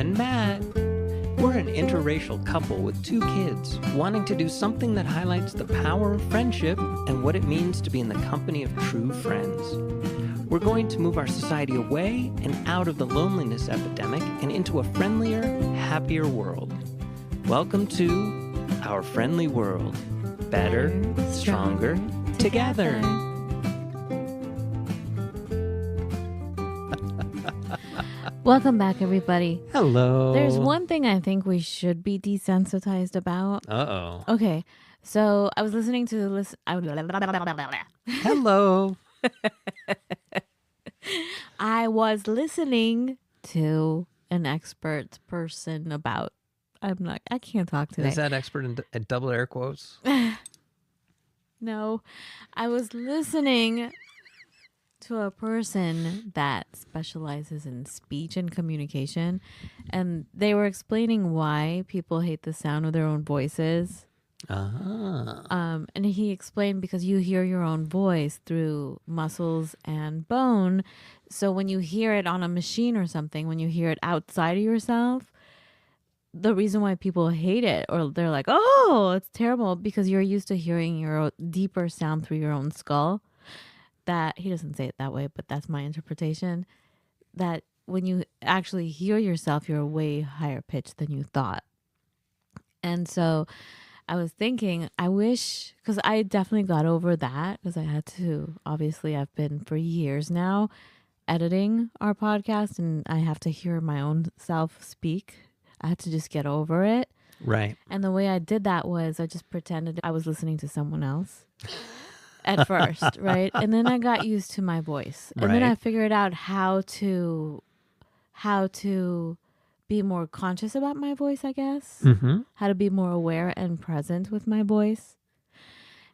and Matt. We're an interracial couple with 2 kids wanting to do something that highlights the power of friendship and what it means to be in the company of true friends. We're going to move our society away and out of the loneliness epidemic and into a friendlier, happier world. Welcome to our friendly world. Better, stronger, together. Welcome back, everybody. Hello. There's one thing I think we should be desensitized about. Uh-oh. Okay, so I was listening to Hello. I was listening to an expert person about. I can't talk today. Is that expert in double air quotes? No, I was listening to a person that specializes in speech and communication, and they were explaining why people hate the sound of their own voices. And he explained because you hear your own voice through muscles and bone. So when you hear it on a machine or something, when you hear it outside of yourself, the reason why people hate it, or they're like, oh, it's terrible, because you're used to hearing your deeper sound through your own skull. That he doesn't say it that way, but that's my interpretation. That when you actually hear yourself, you're way higher pitched than you thought. And so I was thinking, I wish, because I definitely got over that, because I had to, obviously I've been for years now editing our podcast, and I have to hear my own self speak. I had to just get over it. Right. And the way I did that was I just pretended I was listening to someone else at first, right? And then I got used to my voice. And then I figured out how to be more conscious about my voice, I guess. Mm-hmm. How to be more aware and present with my voice.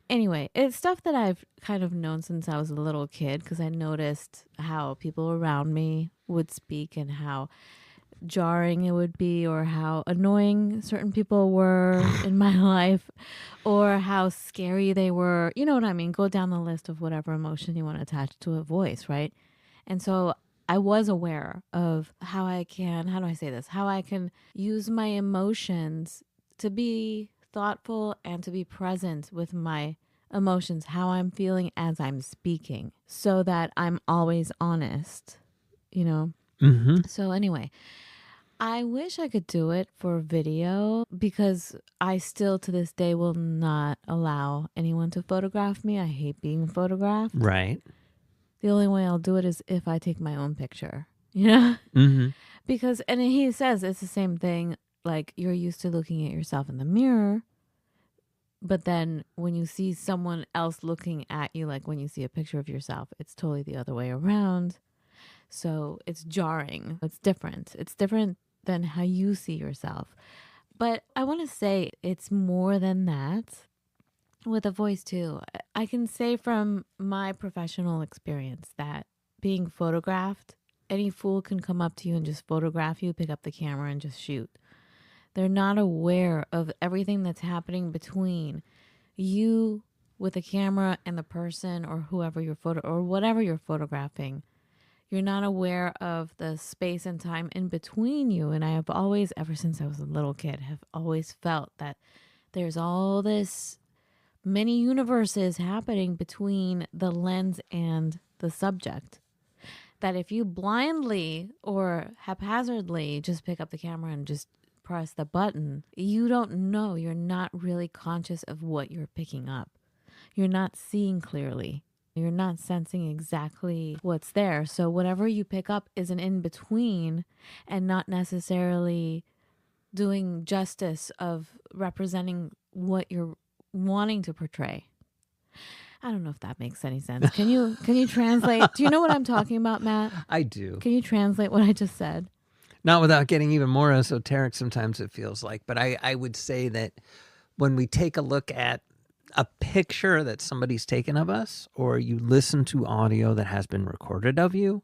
Anyway, it's stuff that I've kind of known since I was a little kid, because I noticed how people around me would speak and how jarring it would be, or how annoying certain people were in my life, or how scary they were. You know what I mean? Go down the list of whatever emotion you want to attach to a voice, right? And so I was aware of how I can use my emotions to be thoughtful and to be present with my emotions, how I'm feeling as I'm speaking, so that I'm always honest, you know? Mm-hmm. So anyway, I wish I could do it for video, because I still to this day will not allow anyone to photograph me. I hate being photographed. Right. The only way I'll do it is if I take my own picture, you know? Mm-hmm. Because, and he says it's the same thing, like you're used to looking at yourself in the mirror, but then when you see someone else looking at you, like when you see a picture of yourself, it's totally the other way around. So it's jarring. It's different. It's different than how you see yourself. But I want to say it's more than that with a voice too. I can say from my professional experience that being photographed, any fool can come up to you and just photograph you, pick up the camera and just shoot. They're not aware of everything that's happening between you with the camera and the person, or whoever you're or whatever you're photographing. You're not aware of the space and time in between you. And I have always, ever since I was a little kid, have always felt that there's all this many universes happening between the lens and the subject. That if you blindly or haphazardly just pick up the camera and just press the button, you don't know. You're not really conscious of what you're picking up. You're not seeing clearly. You're not sensing exactly what's there. So whatever you pick up is an in-between, and not necessarily doing justice of representing what you're wanting to portray. I don't know if that makes any sense. Can you translate? Do you know what I'm talking about, Matt? I do. Can you translate what I just said? Not without getting even more esoteric, sometimes it feels like. But I would say that when we take a look at a picture that somebody's taken of us, or you listen to audio that has been recorded of you,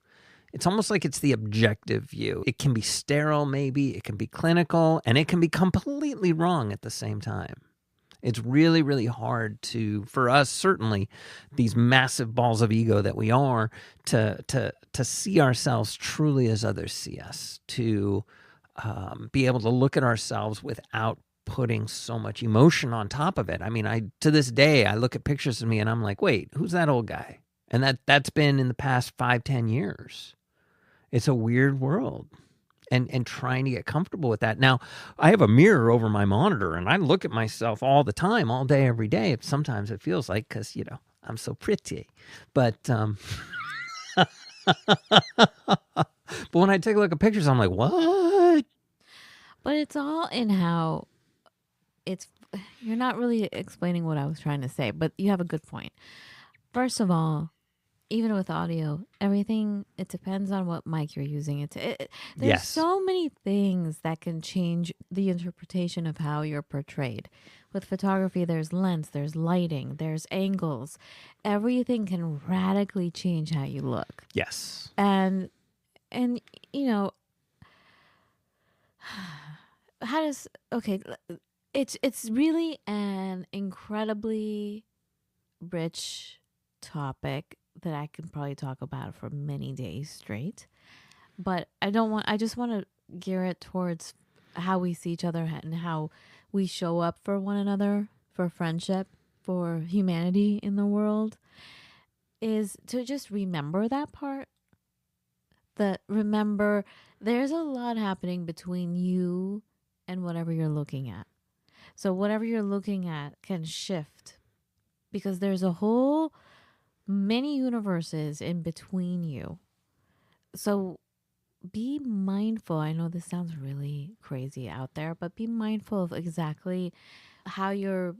it's almost like it's the objective view. It can be sterile, maybe. It can be clinical, and it can be completely wrong at the same time. It's really, really hard for us, certainly, these massive balls of ego that we are, to see ourselves truly as others see us, to be able to look at ourselves without putting so much emotion on top of it. I mean, to this day, I look at pictures of me and I'm like, wait, who's that old guy? And that's been in the past 5-10 years. It's a weird world. And trying to get comfortable with that. Now, I have a mirror over my monitor, and I look at myself all the time, all day, every day. Sometimes it feels like, because, I'm so pretty. But but when I take a look at pictures, I'm like, what? But it's all in how you're not really explaining what I was trying to say, but you have a good point. First of all, even with audio, everything, it depends on what mic you're using. There's Yes. so many things that can change the interpretation of how you're portrayed. With photography, there's lens, there's lighting, there's angles. Everything can radically change how you look. Yes. And it's really an incredibly rich topic that I can probably talk about for many days straight. But I just want to gear it towards how we see each other and how we show up for one another, for friendship, for humanity in the world, is to just remember that part. Remember there's a lot happening between you and whatever you're looking at. So whatever you're looking at can shift because there's a whole many universes in between you. So be mindful. I know this sounds really crazy out there, but be mindful of exactly how you're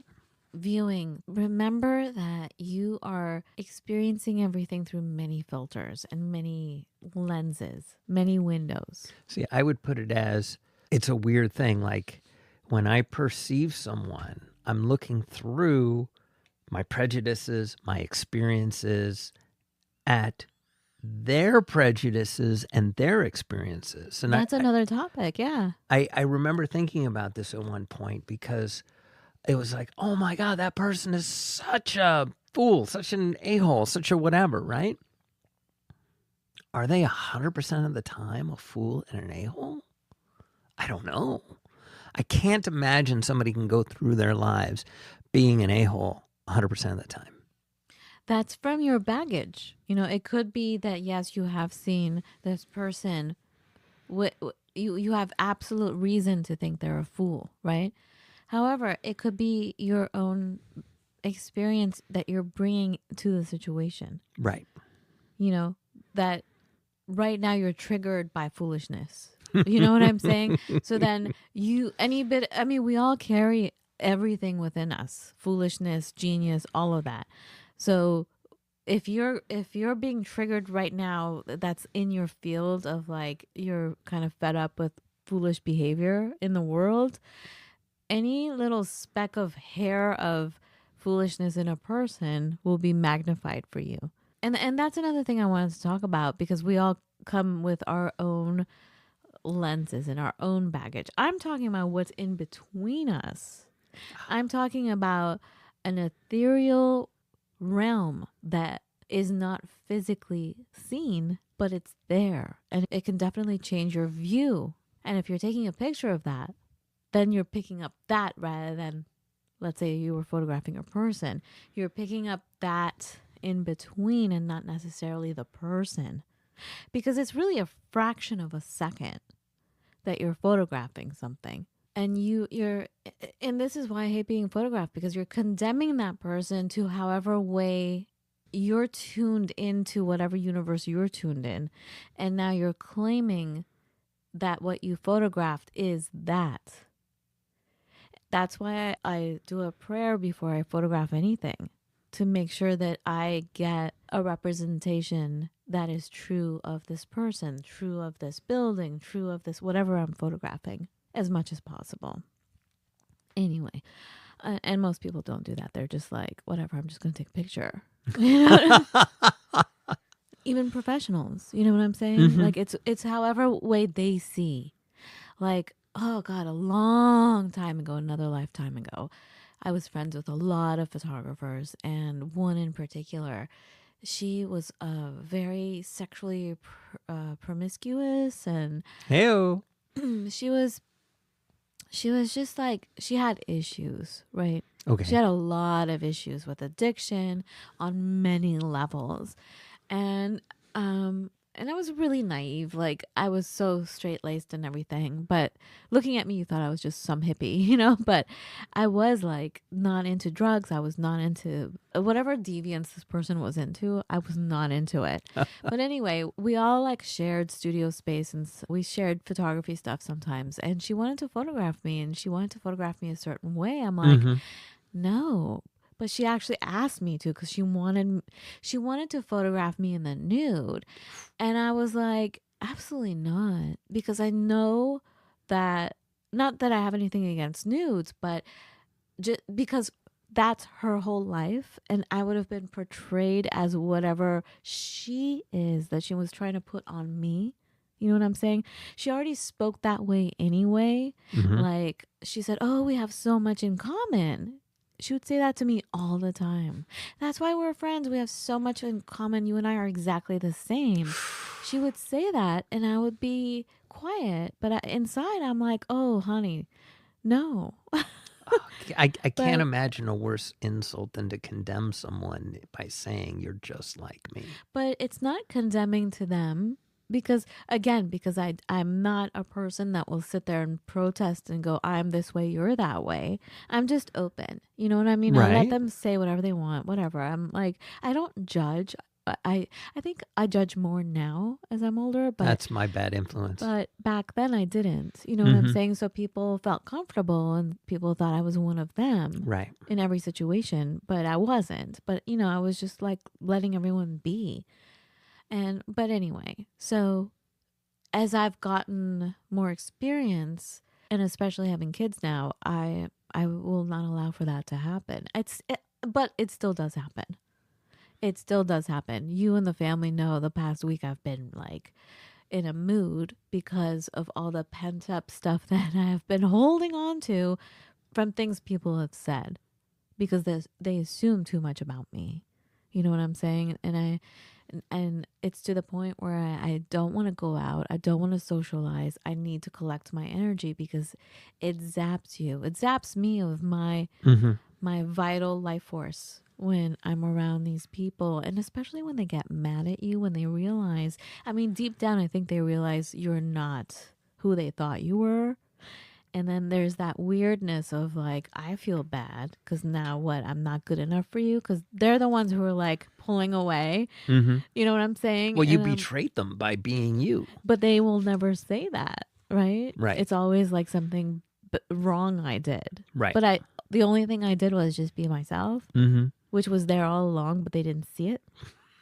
viewing. Remember that you are experiencing everything through many filters and many lenses, many windows. See, I would put it as it's a weird thing. Like when I perceive someone, I'm looking through my prejudices, my experiences at their prejudices and their experiences. And that's another topic. Yeah. I remember thinking about this at one point because it was like, oh my God, that person is such a fool, such an a-hole, such a whatever, right? Are they 100% of the time a fool and an a-hole? I don't know. I can't imagine somebody can go through their lives being an a-hole 100% of the time. That's from your baggage. It could be that, yes, you have seen this person. You have absolute reason to think they're a fool, right? However, it could be your own experience that you're bringing to the situation. Right. That right now you're triggered by foolishness. You know what I'm saying? So then we all carry everything within us, foolishness, genius, all of that. So if you're being triggered right now, that's in your field of like you're kind of fed up with foolish behavior in the world, any little speck of hair of foolishness in a person will be magnified for you. And that's another thing I wanted to talk about because we all come with our own lenses and our own baggage. I'm talking about what's in between us. I'm talking about an ethereal realm that is not physically seen, but it's there. And it can definitely change your view. And if you're taking a picture of that, then you're picking up that rather than, let's say you were photographing a person. You're picking up that in between and not necessarily the person. Because it's really a fraction of a second that you're photographing something. And and this is why I hate being photographed, because you're condemning that person to however way you're tuned into whatever universe you're tuned in. And now you're claiming that what you photographed is that. That's why I do a prayer before I photograph anything, to make sure that I get a representation that is true of this person, true of this building, true of this whatever I'm photographing, as much as possible. Anyway, and most people don't do that. They're just like, whatever, I'm just going to take a picture. Even professionals, you know what I'm saying? Mm-hmm. Like it's however way they see. Like, oh God, a long time ago, another lifetime ago, I was friends with a lot of photographers, and one in particular, she was very sexually promiscuous and Hey-o. she was just like, she had issues, right? She Okay. had a lot of issues with addiction on many levels. And and I was really naive. Like, I was so straight laced and everything. But looking at me, you thought I was just some hippie, you know? But I was like not into drugs. I was not into whatever deviance this person was into. I was not into it. But anyway, we all like shared studio space, and we shared photography stuff sometimes. And she wanted to photograph me, and she wanted to photograph me a certain way. I'm like, Mm-hmm. no. But she actually asked me to, because she wanted to photograph me in the nude. And I was like, absolutely not. Because I know that, not that I have anything against nudes, but just because that's her whole life. And I would have been portrayed as whatever she is that she was trying to put on me. You know what I'm saying? She already spoke that way anyway. Mm-hmm. Like, she said, oh, we have so much in common. She would say that to me all the time. That's why we're friends. We have so much in common. You and I are exactly the same. She would say that, and I would be quiet. But inside, I'm like, oh, honey, no. I can't But imagine a worse insult than to condemn someone by saying you're just like me. but it's not condemning to them, because again, because I'm not a person that will sit there and protest and go, I'm this way, you're that way. I'm just open. You know what I mean? I let Right. them say whatever they want, whatever. I'm like, I don't judge. I think I judge more now as I'm older, but That's my bad influence. back then I didn't. You know what I'm Mm-hmm. saying? So people felt comfortable, and people thought I was one of them Right. in every situation, but I wasn't. But I was just like letting everyone be. But anyway, so as I've gotten more experience, and especially having kids now, I will not allow for that to happen. But it still does happen. It still does happen. You and the family know the past week I've been like in a mood because of all the pent up stuff that I have been holding on to from things people have said, because they assume too much about me. You know what I'm saying? And it's to the point where I don't want to go out. I don't want to socialize. I need to collect my energy, because it zaps you. It zaps me of Mm-hmm. my vital life force when I'm around these people, and especially when they get mad at you, when they realize, I mean, deep down I think they realize you're not who they thought you were. And then there's that weirdness of like, I feel bad because now what? I'm not good enough for you, because they're the ones who are like pulling away. Mm-hmm. You know what I'm saying? Well, you betrayed them by being you. But they will never say that, right? Right. It's always like something wrong I did. Right. But the only thing I did was just be myself, Mm-hmm. which was there all along, but they didn't see it,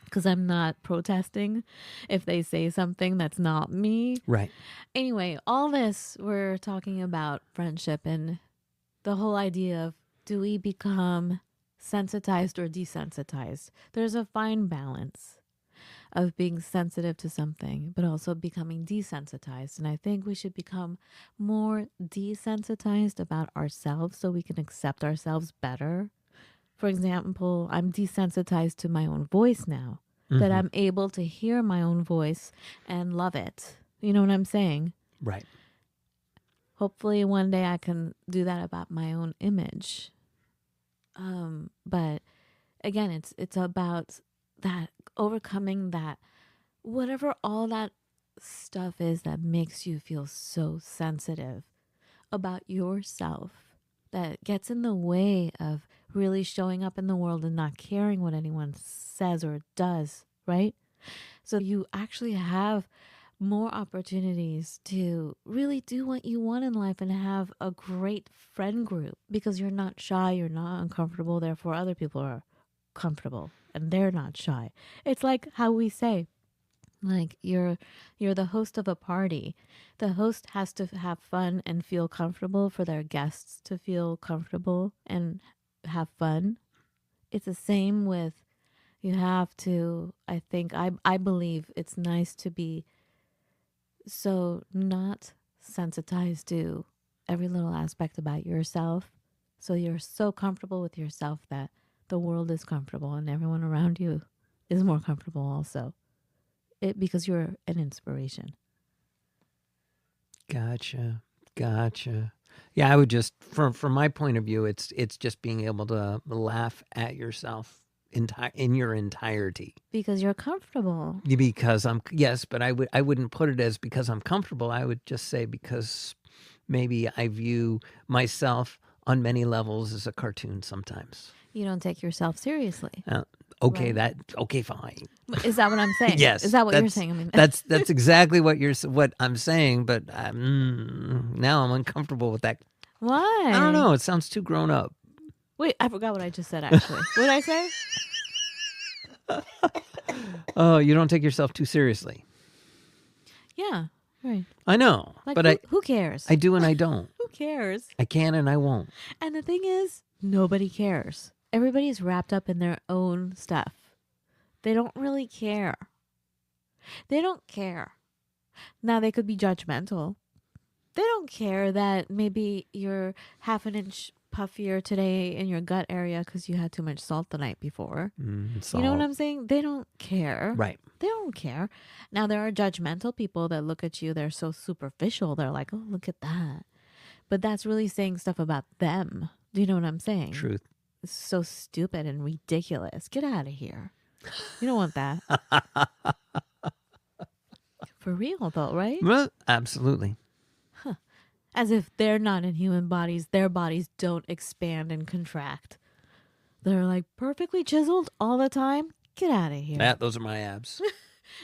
because I'm not protesting if they say something that's not me. Right. Anyway, all this, we're talking about friendship and the whole idea of, do we become sensitized or desensitized? There's a fine balance of being sensitive to something, but also becoming desensitized. And I think we should become more desensitized about ourselves so we can accept ourselves better. For example, I'm desensitized to my own voice now, that Mm-hmm. I'm able to hear my own voice and love it. You know what I'm saying? Right. Hopefully one day I can do that about my own image. But again, it's about that, overcoming that, whatever all that stuff is that makes you feel so sensitive about yourself, that gets in the way of really showing up in the world and not caring what anyone says or does, right? So you actually have more opportunities to really do what you want in life and have a great friend group, because you're not shy, you're not uncomfortable, therefore other people are comfortable and they're not shy. It's like how we say, like, you're the host of a party. The host has to have fun and feel comfortable for their guests to feel comfortable and have fun. It's the same with, you have to, I believe it's nice to be so not sensitized to every little aspect about yourself. So you're so comfortable with yourself that the world is comfortable and everyone around you is more comfortable also. Because you're an inspiration. Gotcha. Yeah, I would just, from my point of view, it's just being able to laugh at yourself in your entirety. Because you're comfortable. Because yes, but I wouldn't put it as because I'm comfortable. I would just say because maybe I view myself on many levels as a cartoon sometimes. You don't take yourself seriously. Okay, Right. okay, fine. Is that what I'm saying? Yes, Is that what you're saying? I mean, that's exactly what I'm saying. But now I'm uncomfortable with that. why? I don't know. It sounds too grown up. Wait, I forgot what I just said. Actually, what did I say? Oh, you don't take yourself too seriously. Yeah, right. I know, Like, but who cares? I do and I don't. Who cares? I can and I won't. And the thing is, nobody cares. Everybody's wrapped up in their own stuff. They don't really care. They don't care. Now, they could be judgmental. They don't care that maybe you're half an inch puffier today in your gut area because you had too much salt the night before. You know what I'm saying? They don't care. Right. They don't care. Now, there are judgmental people that look at you. They're so superficial. They're like, oh, look at that. But that's really saying stuff about them. Do you know what I'm saying? Truth. It's so stupid and ridiculous. Get out of here. You don't want that. For real, though, right? Well, absolutely. As if they're not in human bodies. Their bodies don't expand and contract. They're like perfectly chiseled all the time. Get out of here. Those are my abs.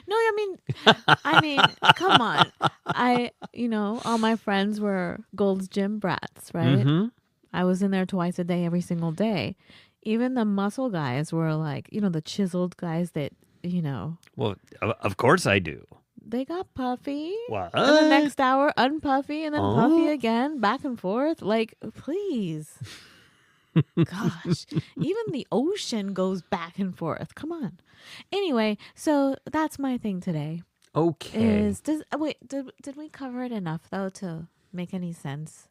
No, I mean, come on. All my friends were Gold's Gym brats, right? Mm-hmm. I was in there twice a day, every single day. Even the muscle guys were like, the chiseled guys that, Well, of course I do. they got puffy. What? And the next hour, unpuffy, and then puffy again, back and forth. Like, please. Gosh. Even the ocean goes back and forth. Come on. Anyway, so that's my thing today. Okay. Did we cover it enough, though, to make any sense?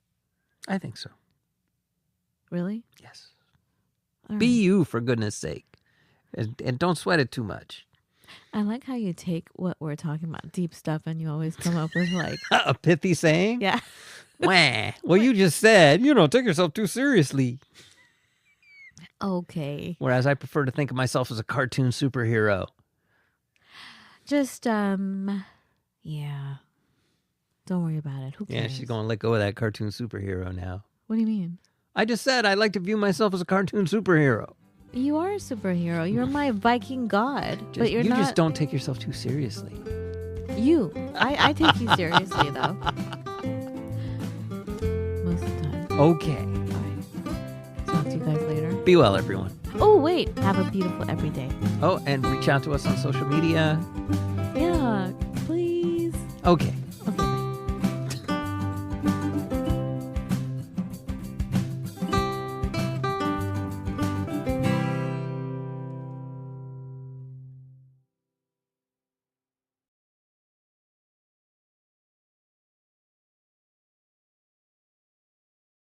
I think so. Really? Yes. All Be right. you, for goodness sake. And don't sweat it too much. I like how you take what we're talking about, deep stuff, and you always come up with like... A pithy saying? Yeah. Wah. Well, you just said, take yourself too seriously. Okay. Whereas I prefer to think of myself as a cartoon superhero. Just, yeah. Don't worry about it. Who cares? Yeah, she's going to let go of that cartoon superhero now. What do you mean? I just said I like to view myself as a cartoon superhero. You are a superhero. You're my Viking god. But you're you not... just don't take yourself too seriously. You. I take you seriously, though. Most of the time. Okay. All right. Talk to you guys later. Be well, everyone. Oh, wait. Have a beautiful everyday. Oh, and reach out to us on social media. Yeah, please. Okay.